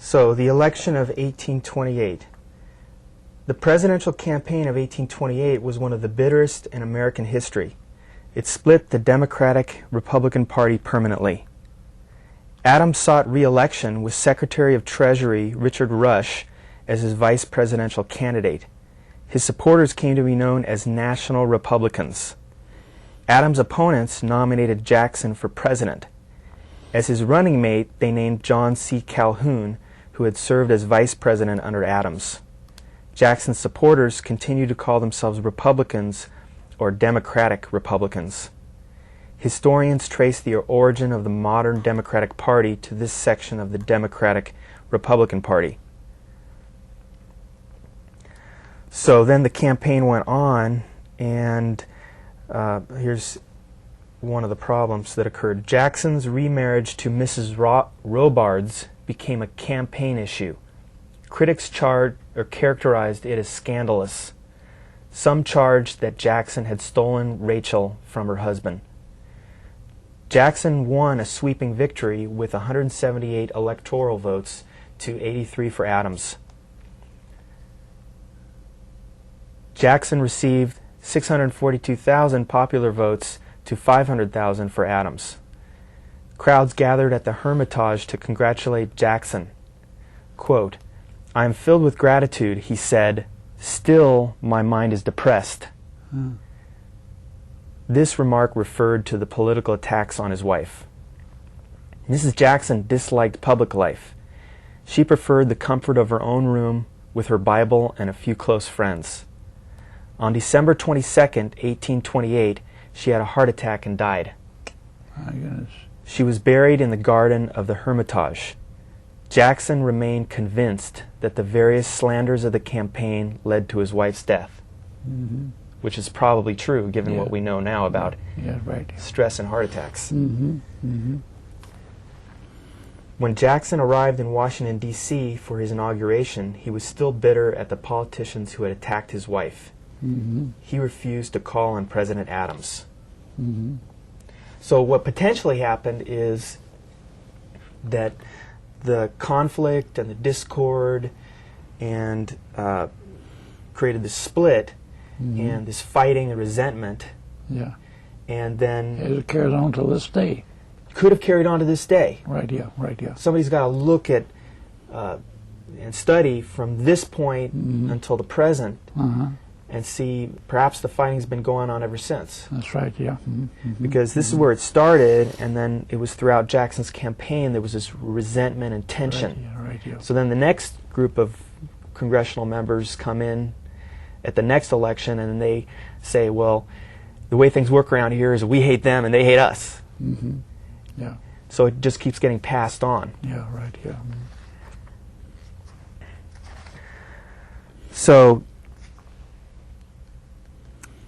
So, the election of 1828. The presidential campaign of 1828 was one of the bitterest in American history. It split the Democratic-Republican Party permanently. Adams sought re-election with Secretary of Treasury Richard Rush as his vice presidential candidate. His supporters came to be known as National Republicans. Adams' opponents nominated Jackson for president. As his running mate, they named John C. Calhoun, who had served as vice president under Adams. Jackson's supporters continued to call themselves Republicans or Democratic Republicans. Historians trace the origin of the modern Democratic Party to this section of the Democratic Republican Party. So then the campaign went on, and here's one of the problems that occurred. Jackson's remarriage to Mrs. Robards became a campaign issue. Critics characterized it as scandalous. Some charged that Jackson had stolen Rachel from her husband. Jackson won a sweeping victory with 178 electoral votes to 83 for Adams. Jackson received 642,000 popular votes to 500,000 for Adams. Crowds gathered at the Hermitage to congratulate Jackson. Quote, "I am filled with gratitude," he said. "Still, my mind is depressed." This remark referred to the political attacks on his wife. Mrs. Jackson disliked public life. She preferred the comfort of her own room with her Bible and a few close friends. On December 22nd, 1828, she had a heart attack and died. My goodness. She was buried in the garden of the Hermitage. Jackson remained convinced that the various slanders of the campaign led to his wife's death, which is probably true given what we know now about stress and heart attacks. When Jackson arrived in Washington, D.C. for his inauguration, he was still bitter at the politicians who had attacked his wife. He refused to call on President Adams. So what potentially happened is that the conflict and the discord and created this split and this fighting and resentment. Yeah. And then it carries on to this day. Could have carried on to this day. Right, yeah, right, yeah. Somebody's got to look at and study from this point until the present and see perhaps the fighting's been going on ever since. That's right, yeah. Because this is where it started, and then it was throughout Jackson's campaign there was this resentment and tension. Right, yeah. So then the next group of congressional members come in at the next election, and they say, well, the way things work around here is we hate them and they hate us. Yeah. So it just keeps getting passed on. Yeah, right, yeah. So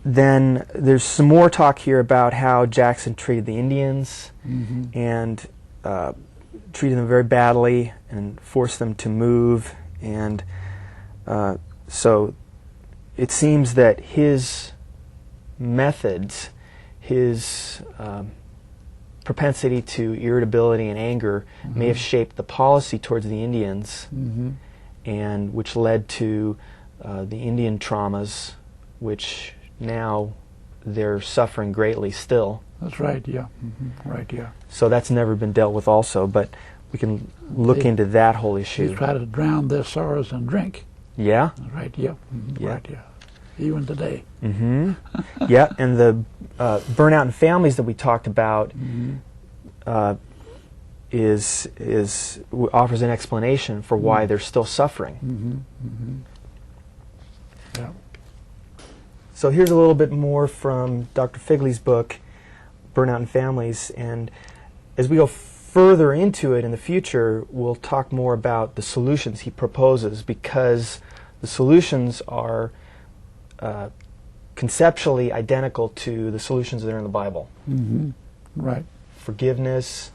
then there's some more talk here about how Jackson treated the Indians and treated them very badly and forced them to move. And so it seems that his methods, his propensity to irritability and anger may have shaped the policy towards the Indians, and which led to the Indian traumas, which now they're suffering greatly still. That's right, yeah. Right, yeah. So that's never been dealt with also, but we can look into that whole issue. They try to drown their sorrows in drink. Yeah? Right, yeah. Right, yeah. Even today. Yeah, and the burnout in families that we talked about offers an explanation for why they're still suffering. Yeah. So here's a little bit more from Dr. Figley's book, Burnout in Families, and as we go further into it in the future, we'll talk more about the solutions he proposes, because the solutions are conceptually identical to the solutions that are in the Bible. Right. Forgiveness,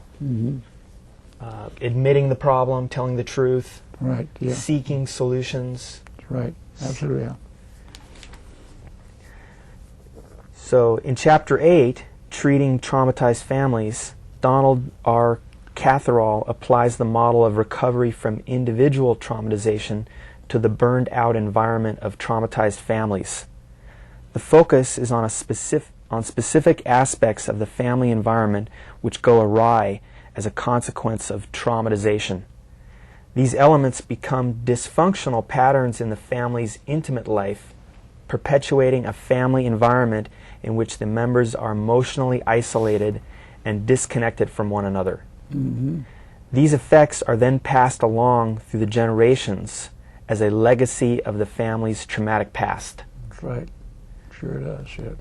admitting the problem, telling the truth, right, yeah. Seeking solutions. Right, absolutely, yeah. So in Chapter 8, Treating Traumatized Families, Donald R. Catherall applies the model of recovery from individual traumatization to the burned out environment of traumatized families. The focus is on specific aspects of the family environment which go awry as a consequence of traumatization. These elements become dysfunctional patterns in the family's intimate life, perpetuating a family environment in which the members are emotionally isolated and disconnected from one another. Mm-hmm. These effects are then passed along through the generations as a legacy of the family's traumatic past. That's right. Sure does, yeah.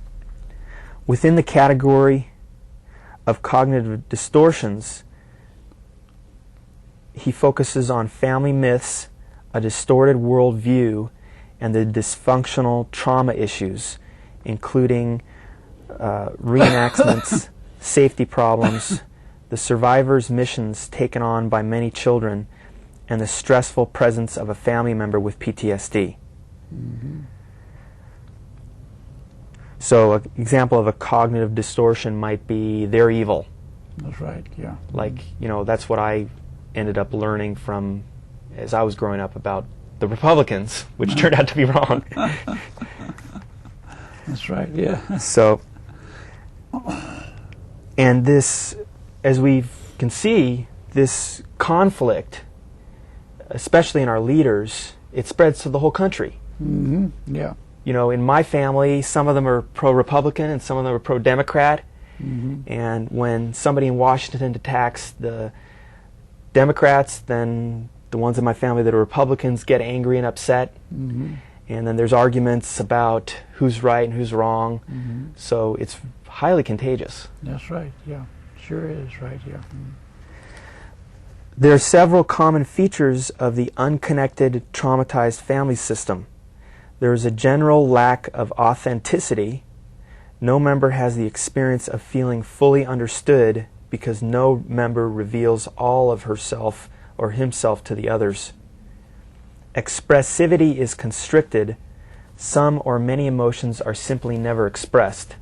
Within the category of cognitive distortions, he focuses on family myths, a distorted worldview, and the dysfunctional trauma issues, including reenactments, safety problems, the survivor's missions taken on by many children, and the stressful presence of a family member with PTSD. Mm-hmm. So an example of a cognitive distortion might be they're evil. That's right, yeah. Like, you know, that's what I ended up learning from as I was growing up about the Republicans, which turned out to be wrong. That's right, yeah. So, and this, as we can see, this conflict, especially in our leaders, it spreads to the whole country. Mm-hmm. Yeah. You know, in my family, some of them are pro-Republican and some of them are pro-Democrat. Mm-hmm. And when somebody in Washington attacks the Democrats, then the ones in my family that are Republicans get angry and upset. Mm-hmm. And then there's arguments about who's right and who's wrong. Mm-hmm. So it's highly contagious. That's right, yeah. Sure is, right, yeah. Mm-hmm. There are several common features of the unconnected, traumatized family system. There is a general lack of authenticity. No member has the experience of feeling fully understood because no member reveals all of herself or himself to the others. Expressivity is constricted. Some or many emotions are simply never expressed.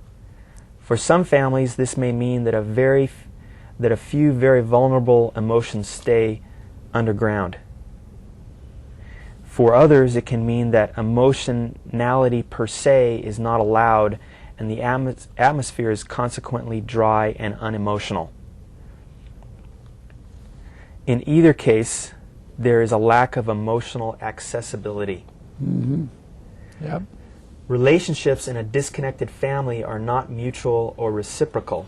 For some families, this may mean that a few very vulnerable emotions stay underground. For others, it can mean that emotionality per se is not allowed, and the atmosphere is consequently dry and unemotional. In either case, there is a lack of emotional accessibility. Mm-hmm. Yep. Relationships in a disconnected family are not mutual or reciprocal.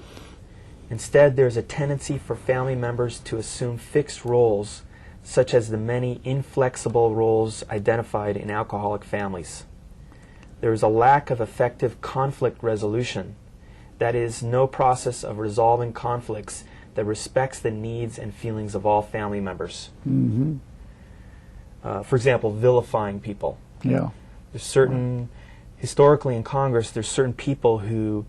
Instead, there is a tendency for family members to assume fixed roles, such as the many inflexible roles identified in alcoholic families. There is a lack of effective conflict resolution, that is, no process of resolving conflicts that respects the needs and feelings of all family members. Mm-hmm. For example, vilifying people. Yeah. There's certain, historically in Congress, there's certain people who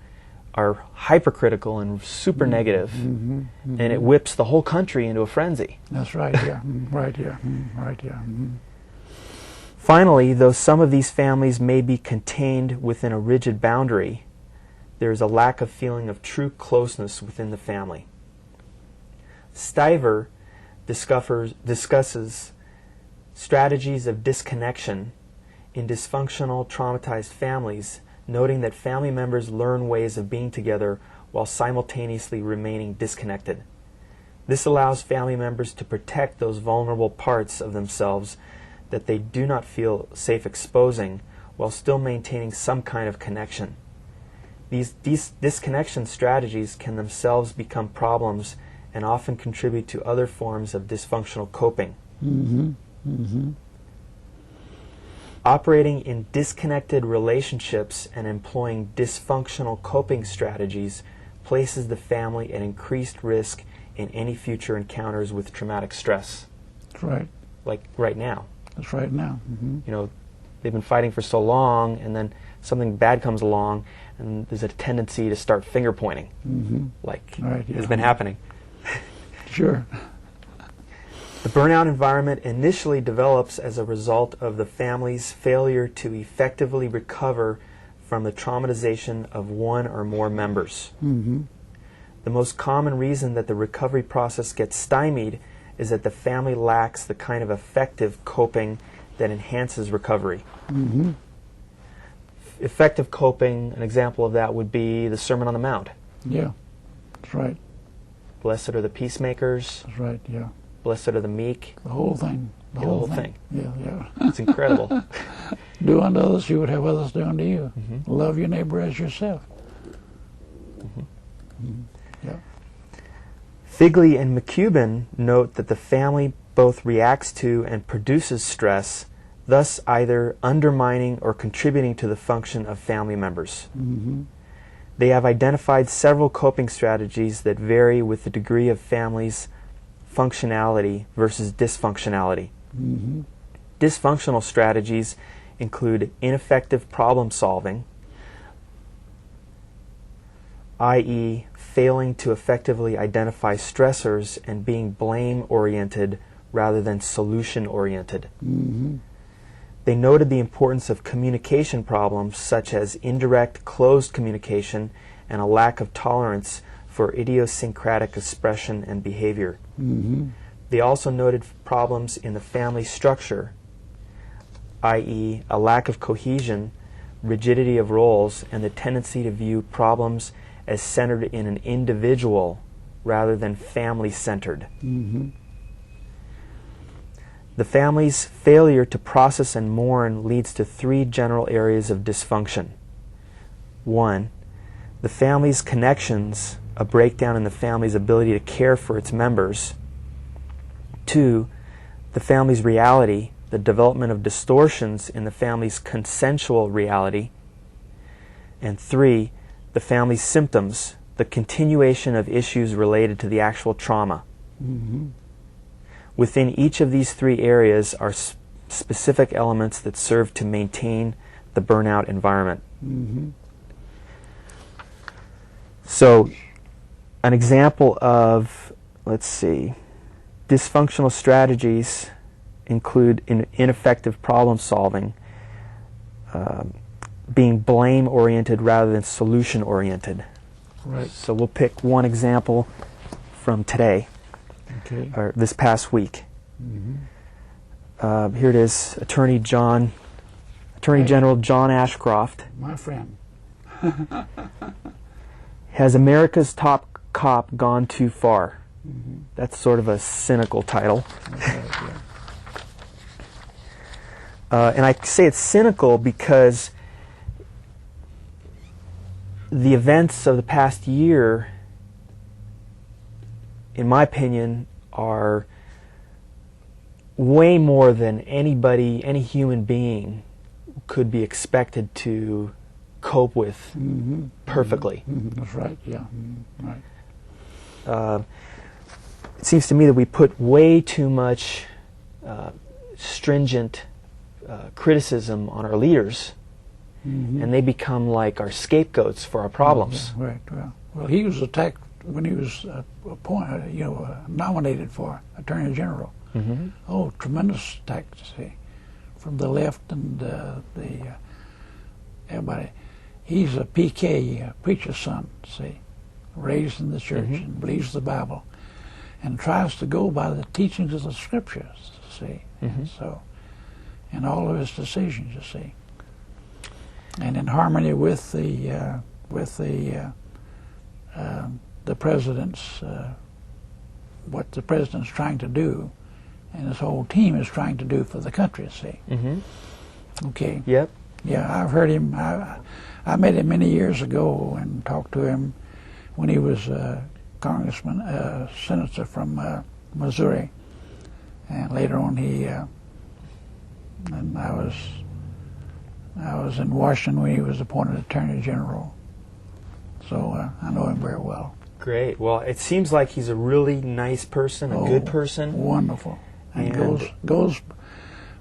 are hypercritical and super negative, Mm-hmm. Mm-hmm. and it whips the whole country into a frenzy. That's right, yeah. Right, yeah. Right, yeah. Mm-hmm. Finally, though some of these families may be contained within a rigid boundary, there is a lack of feeling of true closeness within the family. Stiver discusses strategies of disconnection in dysfunctional, traumatized families, noting that family members learn ways of being together while simultaneously remaining disconnected. This allows family members to protect those vulnerable parts of themselves that they do not feel safe exposing while still maintaining some kind of connection. These disconnection strategies can themselves become problems and often contribute to other forms of dysfunctional coping. Mm-hmm. Mm-hmm. Operating in disconnected relationships and employing dysfunctional coping strategies places the family at increased risk in any future encounters with traumatic stress. That's right. Like right now. That's right now. Mm-hmm. You know, they've been fighting for so long, and then something bad comes along, and there's a tendency to start finger pointing, Mm-hmm. like Right, yeah. has been happening. Sure. The burnout environment initially develops as a result of the family's failure to effectively recover from the traumatization of one or more members. Mm-hmm. The most common reason that the recovery process gets stymied is that the family lacks the kind of effective coping that enhances recovery. Mm-hmm. Effective coping, an example of that would be the Sermon on the Mount. Yeah, that's right. Blessed are the peacemakers. That's right, yeah. Blessed are the meek. The whole thing. The whole thing. Yeah, yeah. It's incredible. Do unto others, you would have others do unto you. Mm-hmm. Love your neighbor as yourself. Mm-hmm. Mm-hmm. Yeah. Figley and McCubbin note that the family both reacts to and produces stress, thus either undermining or contributing to the function of family members. Mm-hmm. They have identified several coping strategies that vary with the degree of family's functionality versus dysfunctionality. Mm-hmm. Dysfunctional strategies include ineffective problem solving, i.e., failing to effectively identify stressors and being blame-oriented rather than solution-oriented. Mm-hmm. They noted the importance of communication problems such as indirect, closed communication and a lack of tolerance for idiosyncratic expression and behavior. Mm-hmm. They also noted problems in the family structure, i.e., a lack of cohesion, rigidity of roles, and the tendency to view problems as centered in an individual rather than family-centered. Mm-hmm. The family's failure to process and mourn leads to three general areas of dysfunction. 1. The family's connections, a breakdown in the family's ability to care for its members. 2. The family's reality, the development of distortions in the family's consensual reality. And 3. The family's symptoms, the continuation of issues related to the actual trauma. Mm-hmm. Within each of these three areas are specific elements that serve to maintain the burnout environment. Mm-hmm. So, an example of, dysfunctional strategies include ineffective problem solving, being blame-oriented rather than solution-oriented. Right. So we'll pick one example from today. Okay. Or this past week. Mm-hmm. Here it is, Attorney General John Ashcroft My friend. has America's top cop gone too far? Mm-hmm. That's sort of a cynical title. Okay, yeah. And I say it's cynical because the events of the past year, in my opinion, are way more than any human being could be expected to cope with Mm-hmm. perfectly. Mm-hmm. That's right, yeah. Mm-hmm. Right. It seems to me that we put way too much stringent criticism on our leaders, Mm-hmm. and they become like our scapegoats for our problems. Right, well, he was attacked when he was nominated for Attorney General. Mm-hmm. Oh, tremendous attack, see, from the left and everybody. He's a PK, a preacher's son, see, raised in the church Mm-hmm. and believes the Bible, and tries to go by the teachings of the Scriptures, see, Mm-hmm. and so, in all of his decisions, you see, and in harmony with the president's what the president's trying to do, and his whole team is trying to do for the country. See, Mm-hmm. okay, Yep. yeah, I've heard him. I met him many years ago and talked to him when he was a congressman, senator from Missouri, and later on and I was in Washington when he was appointed Attorney General, so I know him very well. Great. Well, it seems like he's a really nice person, a good person. Wonderful, and And- goes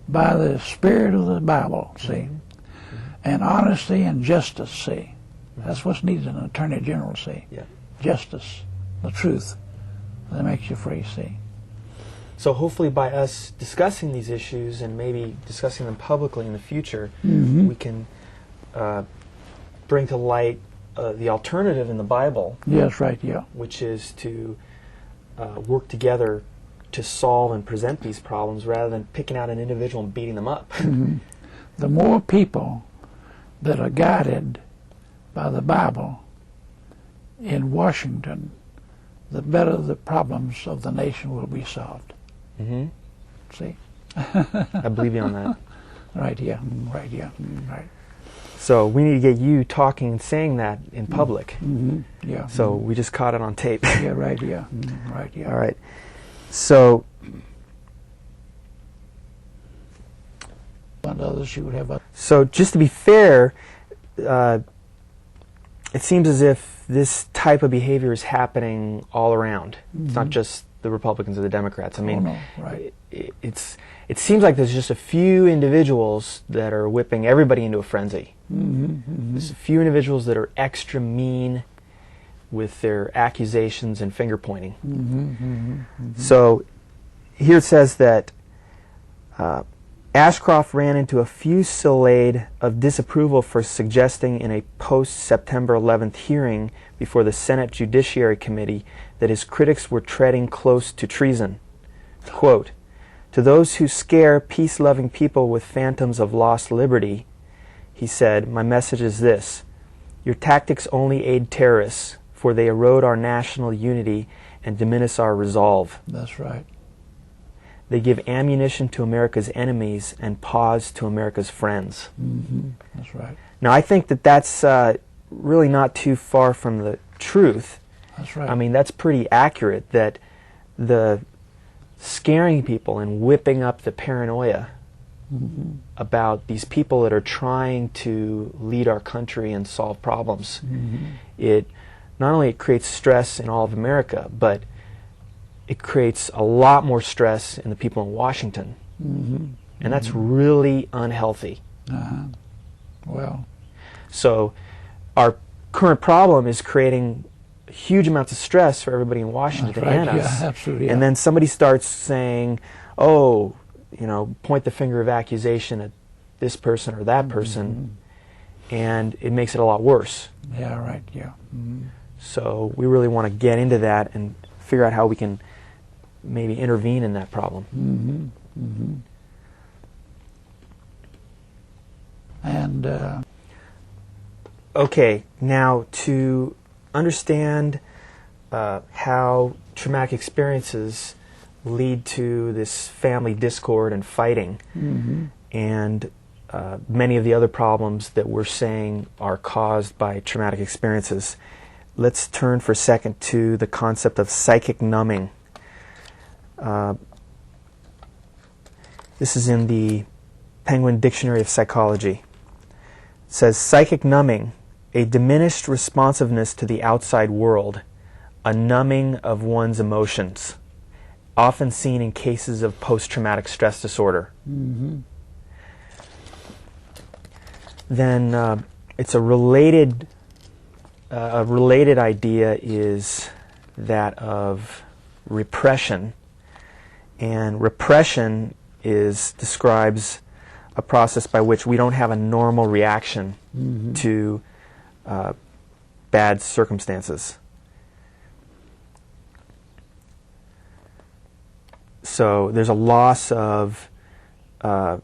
by the spirit of the Bible. See, Mm-hmm. and honesty and justice. See, that's what's needed in an Attorney General. See, Yeah. justice, the truth, that makes you free. See. So hopefully by us discussing these issues and maybe discussing them publicly in the future, Mm-hmm. we can bring to light the alternative in the Bible, Yes, right, yeah. which is to work together to solve and present these problems rather than picking out an individual and beating them up. The more people that are guided by the Bible in Washington, the better the problems of the nation will be solved. Mm-hmm. See? I believe you on that. Right, yeah, right, yeah, right. So we need to get you talking and saying that in public. Mm-hmm. Yeah. So we just caught it on tape. Yeah, right, yeah, right, yeah. All right. So And others you would have. So just to be fair, it seems as if this type of behavior is happening all around. It's not just the Republicans or the Democrats. I mean, right. it seems like there's just a few individuals that are whipping everybody into a frenzy. There's a few individuals that are extra mean with their accusations and finger pointing. So here it says that Ashcroft ran into a fusillade of disapproval for suggesting in a post-September 11th hearing before the Senate Judiciary Committee that his critics were treading close to treason. Quote, "To those who scare peace-loving people with phantoms of lost liberty," he said, "my message is this. Your tactics only aid terrorists, for they erode our national unity and diminish our resolve. That's right. They give ammunition to America's enemies and pause to America's friends." That's right. Now, I think that that's really not too far from the truth. That's right. I mean, that's pretty accurate, that the scaring people and whipping up the paranoia about these people that are trying to lead our country and solve problems, it not only creates stress in all of America, but it creates a lot more stress in the people in Washington. And that's really unhealthy. Well, so our current problem is creating huge amounts of stress for everybody in Washington and us. Yeah, absolutely. And then somebody starts saying, oh, you know, point the finger of accusation at this person or that person, and it makes it a lot worse. Yeah, right, yeah. So we really want to get into that and figure out how we can maybe intervene in that problem. And okay, now to understand how traumatic experiences lead to this family discord and fighting, and many of the other problems that we're saying are caused by traumatic experiences, let's turn for a second to the concept of psychic numbing. This is in the Penguin Dictionary of Psychology. It says, psychic numbing, a diminished responsiveness to the outside world, a numbing of one's emotions, often seen in cases of post-traumatic stress disorder. Then it's a related idea is that of repression, and repression describes a process by which we don't have a normal reaction to bad circumstances. So there's a loss of an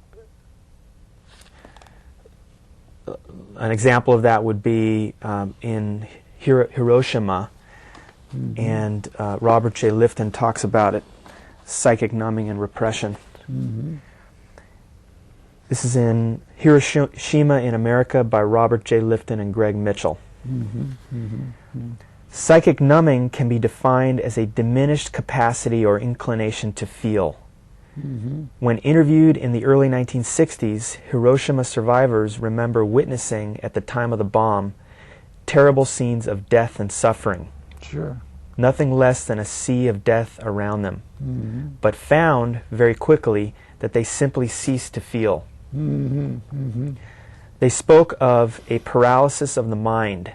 example of that would be in Hiroshima, and Robert J. Lifton talks about it, psychic numbing and repression. This is in Hiroshima in America by Robert J. Lifton and Greg Mitchell. Psychic numbing can be defined as a diminished capacity or inclination to feel. When interviewed in the early 1960s, Hiroshima survivors remember witnessing, at the time of the bomb, terrible scenes of death and suffering. Sure. Nothing less than a sea of death around them, but found very quickly that they simply ceased to feel. They spoke of a paralysis of the mind,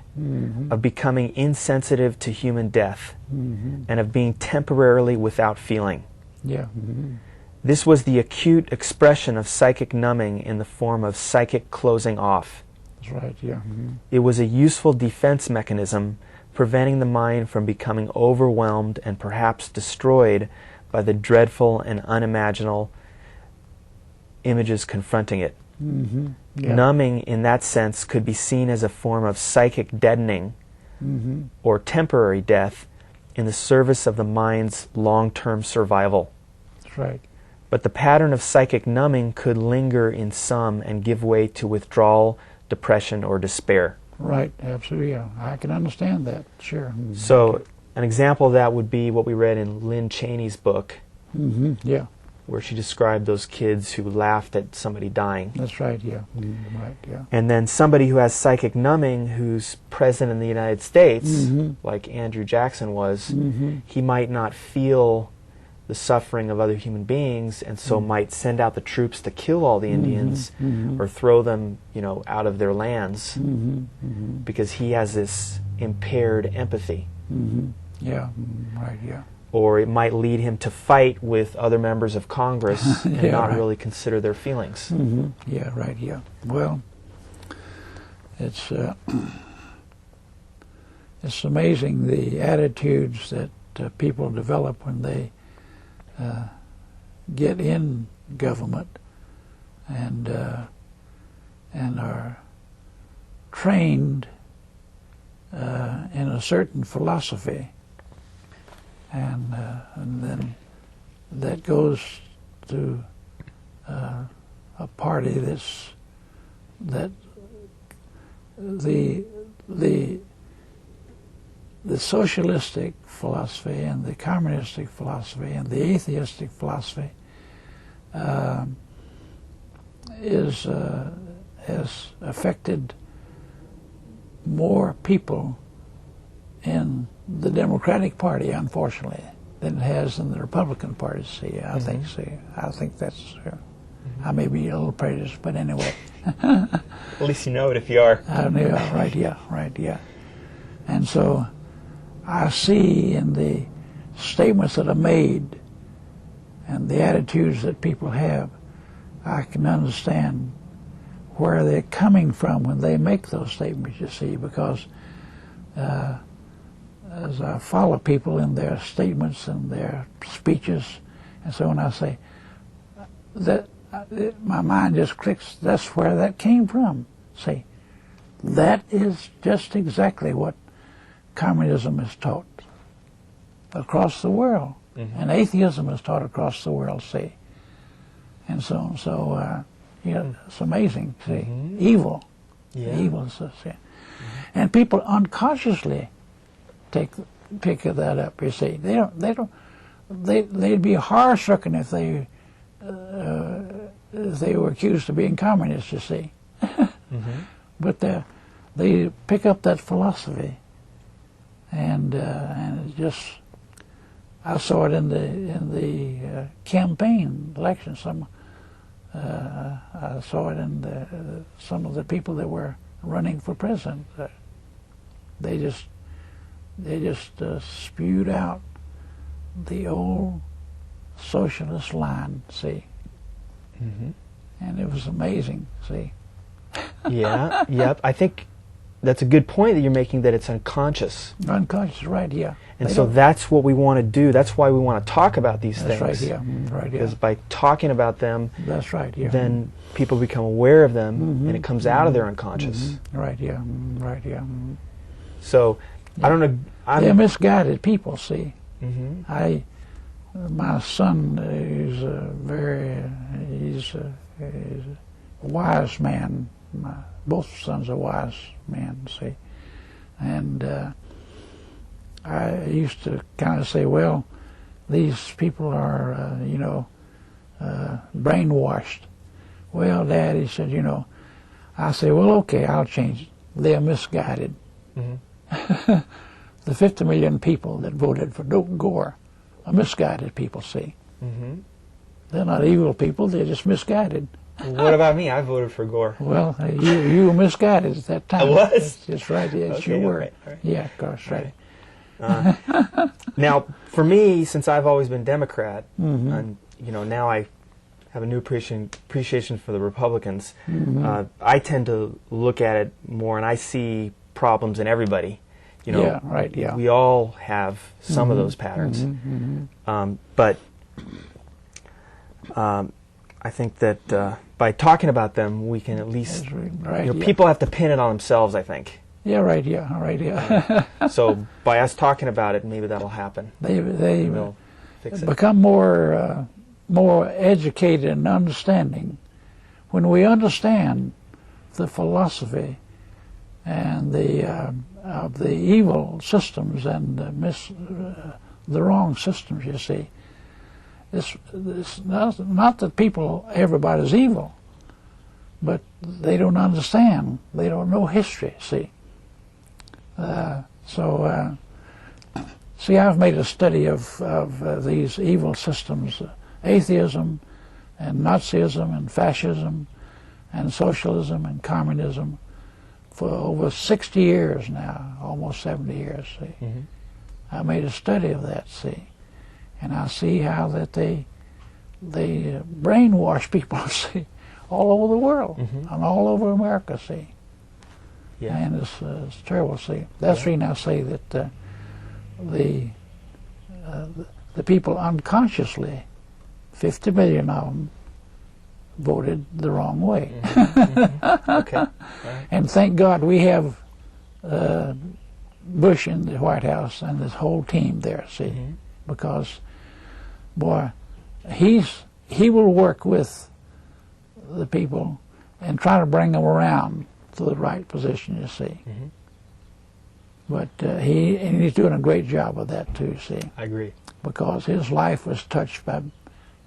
of becoming insensitive to human death, and of being temporarily without feeling. Yeah. This was the acute expression of psychic numbing in the form of psychic closing off. That's right, yeah. It was a useful defense mechanism, preventing the mind from becoming overwhelmed and perhaps destroyed by the dreadful and unimaginable images confronting it. Yeah. Numbing, in that sense, could be seen as a form of psychic deadening or temporary death in the service of the mind's long-term survival. That's right. But the pattern of psychic numbing could linger in some and give way to withdrawal, depression, or despair. Right, absolutely, yeah. I can understand that, sure. So an example of that would be what we read in Lynn Cheney's book, Yeah, where she described those kids who laughed at somebody dying. that's right, yeah. Right, yeah. And then somebody who has psychic numbing who's present in the United States, like Andrew Jackson was, he might not feel the suffering of other human beings, and so might send out the troops to kill all the Indians or throw them, out of their lands because he has this impaired empathy. Yeah, right, yeah. Or it might lead him to fight with other members of Congress and Yeah, not right. really consider their feelings. Yeah, right, yeah. Well, it's it's amazing the attitudes that people develop when they get in government and are trained in a certain philosophy, and then that goes to a party that the socialistic philosophy and the communistic philosophy and the atheistic philosophy has affected more people in the Democratic Party, unfortunately, than it has in the Republican Party. See, I think that's. I may be a little prejudiced, but anyway. At least you know it if you are. Right, yeah. And so I see in the statements that are made and the attitudes that people have, I can understand where they're coming from when they make those statements, you see, because as I follow people in their statements and their speeches, and so when I say that, my mind just clicks, that's where that came from. See, that is just exactly what communism is taught across the world, and atheism is taught across the world, see. And so it's amazing, see. Evil. Evil is this, yeah. And people unconsciously pick that up, you see. They'd be horror-stricken if they were accused of being communists, you see. But they pick up that philosophy, and it just, I saw it in the campaign elections. I saw it in some of the people that were running for president. They just spewed out the old socialist line, see. And it was amazing, see. Yep. I think that's a good point that you're making, that it's unconscious. Unconscious, right, yeah. And so that's what we want to do. That's why we want to talk about these things. That's right, yeah. Right, yeah. Because by talking about them, that's right, yeah. then people become aware of them, and it comes out of their unconscious. Right, yeah. Right, yeah. So, I don't know. They're misguided people, see. My son is he's a wise man. Both sons are wise men, see. And I used to kind of say, well, these people are, brainwashed. Well, Dad, he said, I say, well, okay, I'll change it. They're misguided. The 50 million people that voted for Gore are misguided people, see. They're not evil people, they're just misguided. What about me? I voted for Gore. Well, you were misguided at that time. I was? That's right, yes, Okay, you were. right. Yeah, of course, right. Now, for me, since I've always been Democrat, and now I have a new appreciation for the Republicans. Mm-hmm. I tend to look at it more, and I see problems in everybody. You know, Yeah, right, yeah. We all have some of Mhm. those patterns. Mhm, But I think that by talking about them, we can at least, That's right, you know, yeah. people have to pin it on themselves, I think. Yeah, right, yeah, right, yeah. So by us talking about it, maybe that'll happen. they They'll fix it. become more educated and understanding. When we understand the philosophy and of the evil systems and the wrong systems, you see, it's not that everybody's evil, but they don't understand. They don't know history, see. See, I've made a study of these evil systems, atheism and Nazism and fascism and socialism and communism for over 60 years now, almost 70 years, see. Mm-hmm. I made a study of that, see. And I see how that they brainwash people, see, all over the world, Mm-hmm. and all over America, see. Yeah. And it's terrible, see. That's the reason I say that the people unconsciously, 50 million of them, voted the wrong way. Mm-hmm. Mm-hmm. Okay. All right. And thank God we have Bush in the White House and this whole team there, see, Mm-hmm. because, boy, he will work with the people and try to bring them around to the right position, you see. Mm-hmm. But and he's doing a great job of that too, see, I agree. because his life was touched by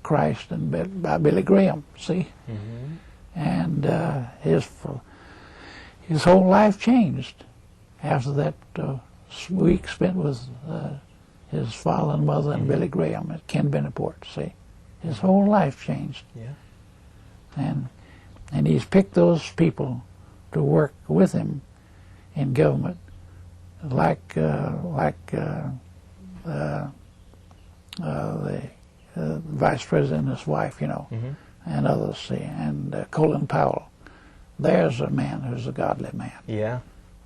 Christ and by Billy Graham, see, Mm-hmm. and his whole life changed after that week spent with his father and mother and Mm-hmm. Billy Graham at Ken Benaport, see. His whole life changed. Yeah. And he's picked those people to work with him in government, like the vice president and his wife, you know, Mm-hmm. and others, see, and Colin Powell. There's a man who's a godly man, Yeah.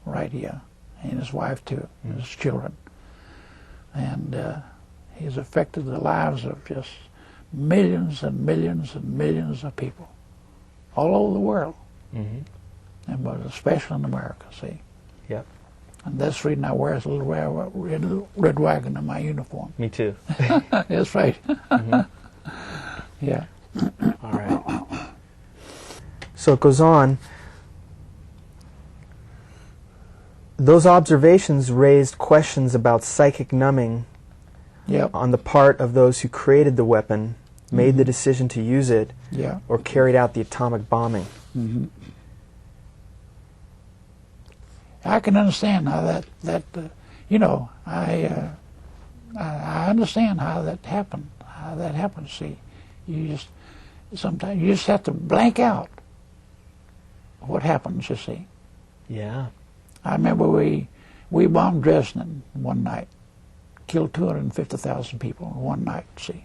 right here, and his wife too, and his children. And he's affected the lives of just millions and millions and millions of people all over the world, Mm-hmm. and but especially in America, see. Yep. And that's the reason I wear this little red wagon in my uniform. Me too. That's right. Mm-hmm. Yeah. All right. So it goes on. Those observations raised questions about psychic numbing Yep. on the part of those who created the weapon, made Mm-hmm. the decision to use it, Yeah. or carried out the atomic bombing. Mm-hmm. I can understand how you know, I understand how that happened. How that happened. See, sometimes you just have to blank out what happens. You see. Yeah. I remember we bombed Dresden one night, killed 250,000 people in one night. See,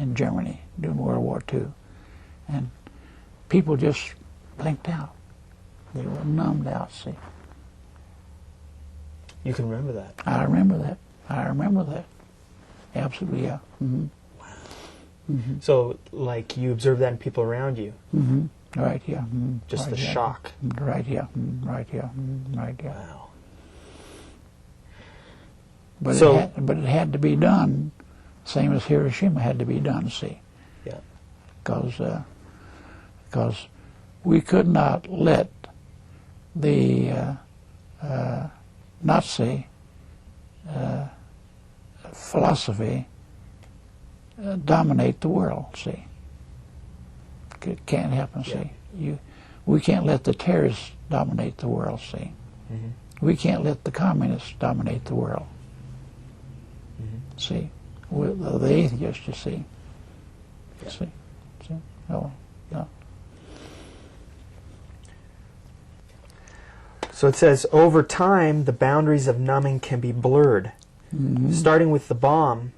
in Germany during World War II, and people just blinked out. They were numbed out. See. You can remember that. I remember that. I remember that. Absolutely, yeah. Mm-hmm. Mm-hmm. So, like, you observe that in people around you. Mm-hmm. Right, yeah. Mm-hmm. Just right, the yeah. shock. Right, yeah. Mm-hmm. Right, yeah. Mm-hmm. Right, yeah. Wow. But So- it had to be done, same as Hiroshima had to be done. See, Yeah. because we could not let the Nazi philosophy dominate the world. See, it can't happen. Yeah. See, we can't let the terrorists dominate the world. See, Mm-hmm. we can't let the communists dominate the world. Mm-hmm. See, with the atheists, you see. Yeah. See, no, no. So it says, over time, the boundaries of numbing can be blurred. Mm-hmm. Starting with the bomb,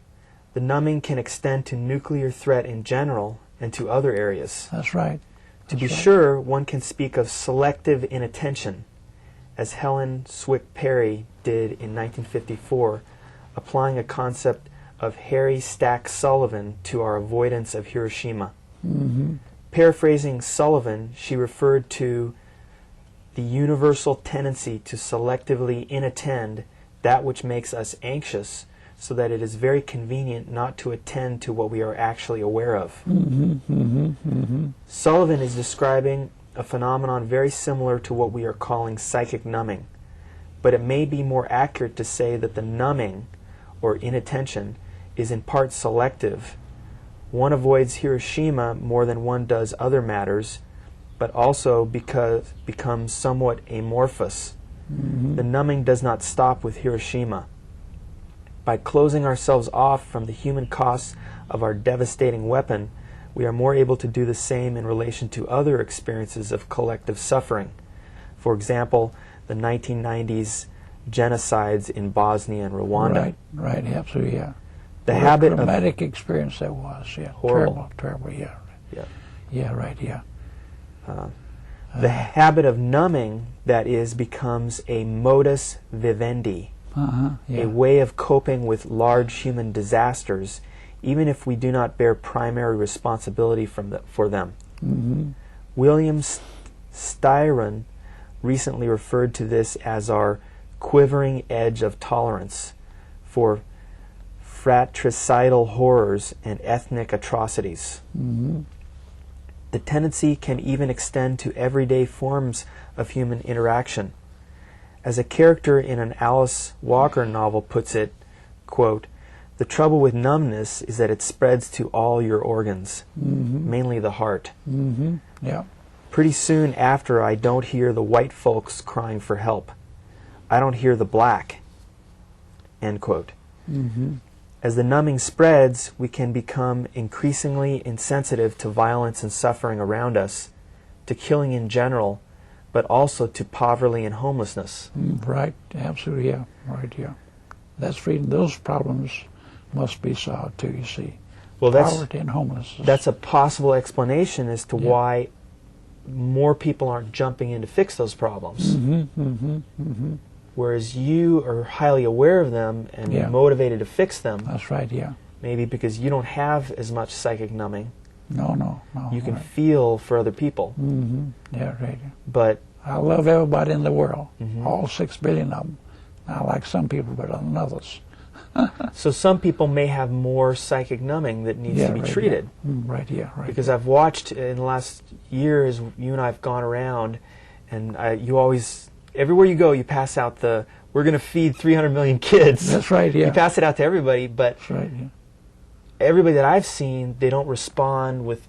the numbing can extend to nuclear threat in general and to other areas. That's right. To be sure, one can speak of selective inattention, as Helen Swick Perry did in 1954, applying a concept of Harry Stack Sullivan to our avoidance of Hiroshima. Mm-hmm. Paraphrasing Sullivan, she referred to the universal tendency to selectively inattend that which makes us anxious, so that it is very convenient not to attend to what we are actually aware of. Mm-hmm. Mm-hmm. Mm-hmm. Sullivan is describing a phenomenon very similar to what we are calling psychic numbing, but it may be more accurate to say that the numbing, or inattention, is in part selective. One avoids Hiroshima more than one does other matters, but also because becomes somewhat amorphous. Mm-hmm. The numbing does not stop with Hiroshima. By closing ourselves off from the human costs of our devastating weapon, we are more able to do the same in relation to other experiences of collective suffering. For example, the 1990s genocides in Bosnia and Rwanda. Right, absolutely, yeah. The what habit a traumatic experience that was, yeah. Horrible. Terrible, yeah. Yeah. Yeah, right, yeah. The habit of numbing, that is, becomes a modus vivendi, Yeah. a way of coping with large human disasters, even if we do not bear primary responsibility for them. Mm-hmm. William Styron recently referred to this as our quivering edge of tolerance for fratricidal horrors and ethnic atrocities. Mm-hmm. The tendency can even extend to everyday forms of human interaction. As a character in an Alice Walker novel puts it, quote, "The trouble with numbness is that it spreads to all your organs, Mm-hmm. mainly the heart. Mm-hmm. Yeah. Pretty soon after, I don't hear the white folks crying for help. I don't hear the black." End quote. Mm-hmm. As the numbing spreads, we can become increasingly insensitive to violence and suffering around us, to killing in general, but also to poverty and homelessness. Right, absolutely, yeah. Right, yeah. That's freedom. Those problems must be solved too, you see. Well, Poverty and homelessness. that's a possible explanation as to why more people aren't jumping in to fix those problems. Mm-hmm, mm-hmm, mm-hmm. Whereas you are highly aware of them and Yeah. motivated to fix them, That's right, yeah. maybe because you don't have as much psychic numbing. No. You can right. feel for other people. Mm-hmm. Yeah, right. But I love everybody in the world, Mhm. all 6 billion of them. I like some people better than others. so some people may have more psychic numbing that needs Yeah, to be right, treated. Yeah. Right, yeah, right. Because I've watched in the last year as you and I have gone around, and you always, everywhere you go, you pass out we're going to feed 300 million kids. That's right, yeah. You pass it out to everybody, but That's right, yeah. everybody that I've seen, they don't respond with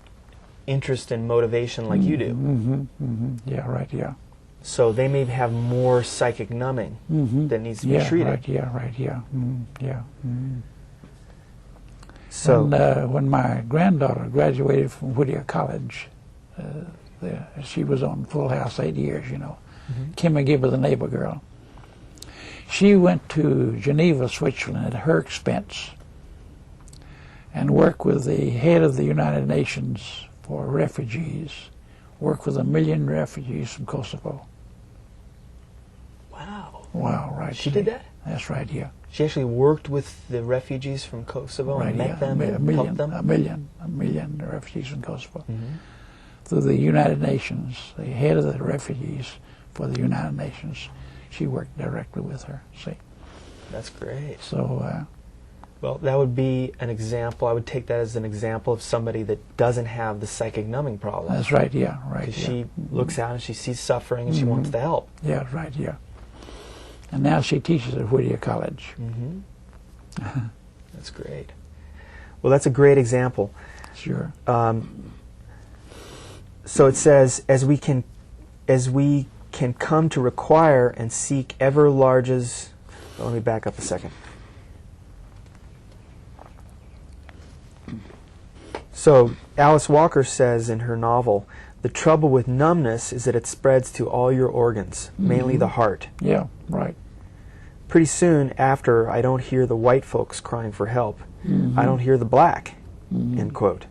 interest and motivation like you do. Mm-hmm, mm-hmm. Yeah, right, yeah. So they may have more psychic numbing Mm-hmm. that needs to be Yeah, treated. right, yeah, right, yeah. Yeah. Mm. So When my granddaughter graduated from Whittier College, she was on Full House 8 years, you know. Mhm. Kim McGibber, the neighbor girl. She went to Geneva, Switzerland at her expense and worked with the head of the United Nations for refugees, worked with 1 million refugees from Kosovo. wow. Wow, right. She did that? That's right, yeah. She actually worked with the refugees from Kosovo Right, and met yeah. them and helped them? A million refugees from Kosovo. Mhm. Through the United Nations, the head of the refugees for the United Nations, she worked directly with her, see. That's great. So, Well, that would be an example. I would take that as an example of somebody that doesn't have the psychic numbing problem. that's right, yeah, right. Because Yeah. she looks out and she sees suffering and she wants to help. Yeah, right, yeah. And now she teaches at Whittier College. Mm-hmm. That's great. Well, that's a great example. Sure. So it says, as we can come to require and seek ever larges. Let me back up a second. So Alice Walker says in her novel, the trouble with numbness is that it spreads to all your organs, mainly the heart. Yeah, right. Pretty soon after, I don't hear the white folks crying for help. I don't hear the black, end quote.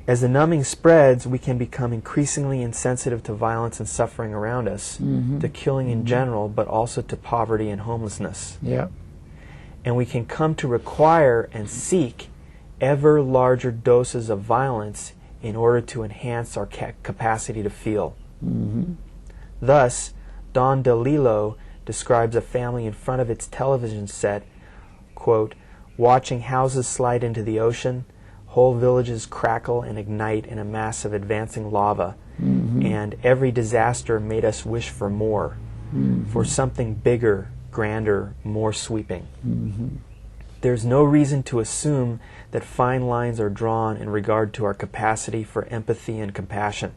As the numbing spreads, we can become increasingly insensitive to violence and suffering around us, to killing in general, but also to poverty and homelessness. Yeah. And we can come to require and seek ever larger doses of violence in order to enhance our capacity to feel. Thus, Don DeLillo describes a family in front of its television set, quote, watching houses slide into the ocean, whole villages crackle and ignite in a mass of advancing lava, and every disaster made us wish for more, for something bigger, grander, more sweeping. There's no reason to assume that fine lines are drawn in regard to our capacity for empathy and compassion.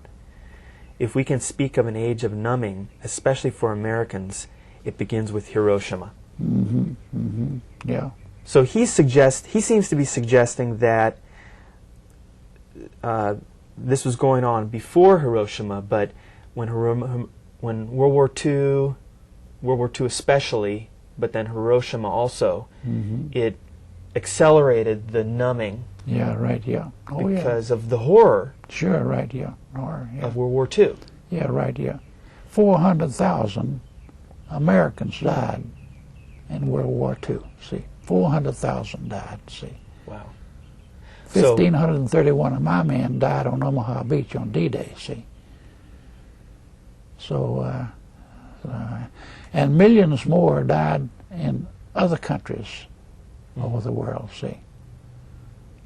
If we can speak of an age of numbing, especially for Americans, it begins with Hiroshima. Yeah. So he seems to be suggesting that this was going on before Hiroshima, but when World War II especially, but then Hiroshima also, it accelerated the numbing. Yeah, right, yeah. Oh, because of the horror. Sure, right, yeah. Horror, yeah. Of World War II. Yeah, right, yeah. 400,000 Americans died in World War II, see. 400,000 died, see. Wow. 1,531 of my men died on Omaha Beach on D-Day, see. So, and millions more died in other countries over the world, see.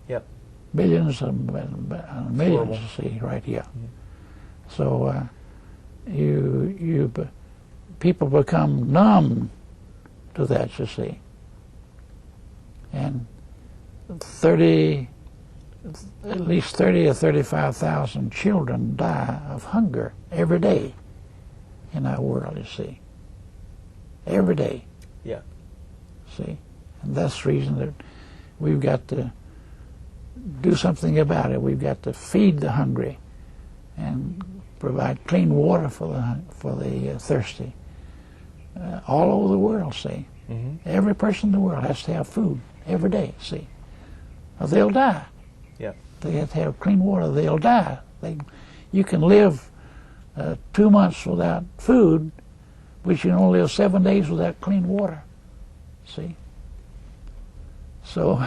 Yep. Millions and millions, see, right, yeah. So, people become numb to that, you see. And at least 30 or 35,000 children die of hunger every day in our world, you see. Every day. Yeah. See? And that's the reason that we've got to do something about it. We've got to feed the hungry and provide clean water for the thirsty. All over the world, see. Every person in the world has to have food every day, see. Or they'll die. Yeah. They have to have clean water, they'll die. You can live 2 months without food, but you can only live 7 days without clean water, see. So,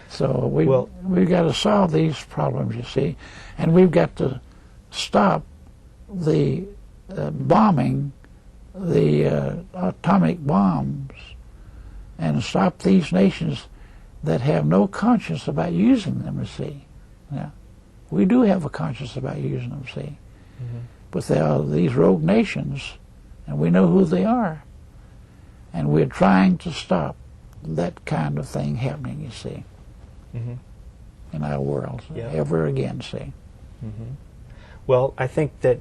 so we've got to solve these problems, you see, and we've got to stop the bombing, the atomic bombs, and stop these nations that have no conscience about using them, you see. Now, we do have a conscience about using them, see. But they are these rogue nations, and we know who they are. And we're trying to stop that kind of thing happening, you see, in our world, ever again, see. Well, I think that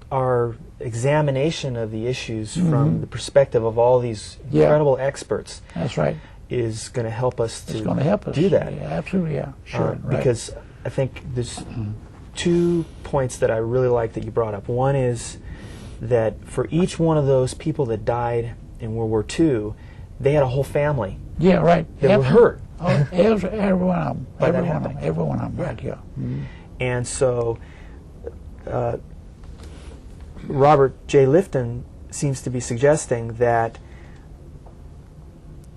our examination of the issues from the perspective of all these incredible experts that's right. is going to help us to do that. Yeah, absolutely, yeah. Sure. Right. Because I think there's 2 points that I really like that you brought up. One is that for each one of those people that died in World War II, they had a whole family. Yeah, right. They were hurt. Oh, every one of them. Every one of them, right, yeah. And so Robert J. Lifton seems to be suggesting that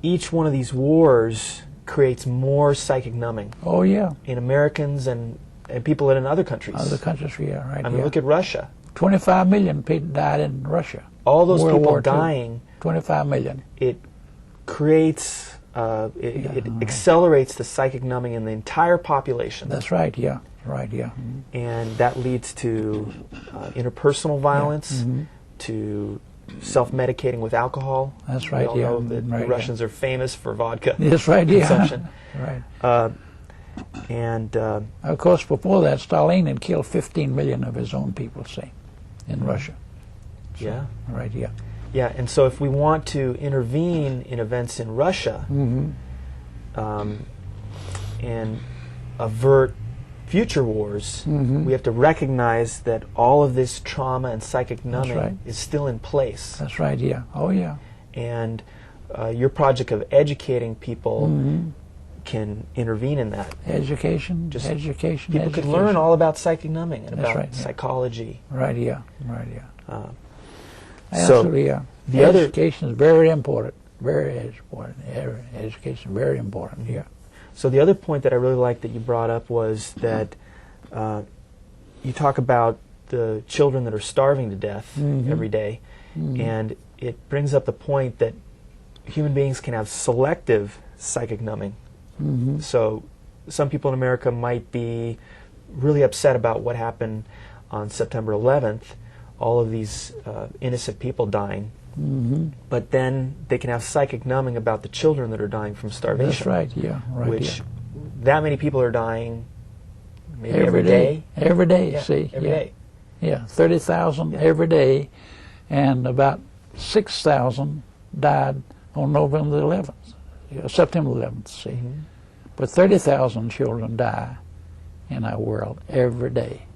each one of these wars creates more psychic numbing. Oh, yeah. In Americans and people in other countries. Other countries, yeah, right. I mean, look at Russia. 25 million people died in Russia. All those people dying. 25 million. It creates, it accelerates the psychic numbing in the entire population. That's right, yeah. Right, yeah. And that leads to interpersonal violence, to self-medicating with alcohol. That's right, we all know that the Russians are famous for vodka That's right, consumption. Right. And of course, before that, Stalin had killed 15 million of his own people, say, in Russia. So, yeah. Right, yeah. Yeah, and so if we want to intervene in events in Russia and avert future wars, we have to recognize that all of this trauma and psychic numbing is still in place. That's right, yeah. Oh, yeah. And your project of educating people can intervene in that. Education, Just education, People education. can learn all about psychic numbing and That's about right, yeah. psychology. Right, yeah, right, yeah. So Absolutely, yeah. the other Education is very important. Very important. Education is very important, yeah. So the other point that I really liked that you brought up was that you talk about the children that are starving to death every day, and it brings up the point that human beings can have selective psychic numbing. So some people in America might be really upset about what happened on September 11th, all of these innocent people dying. But then they can have psychic numbing about the children that are dying from starvation. That's right, yeah. Right, which yeah. that many people are dying maybe every day. Every day, Yeah, see. every yeah. day. Yeah, 30,000 every day, and about 6,000 died on November the 11th, September 11th, see. But 30,000 children die in our world every day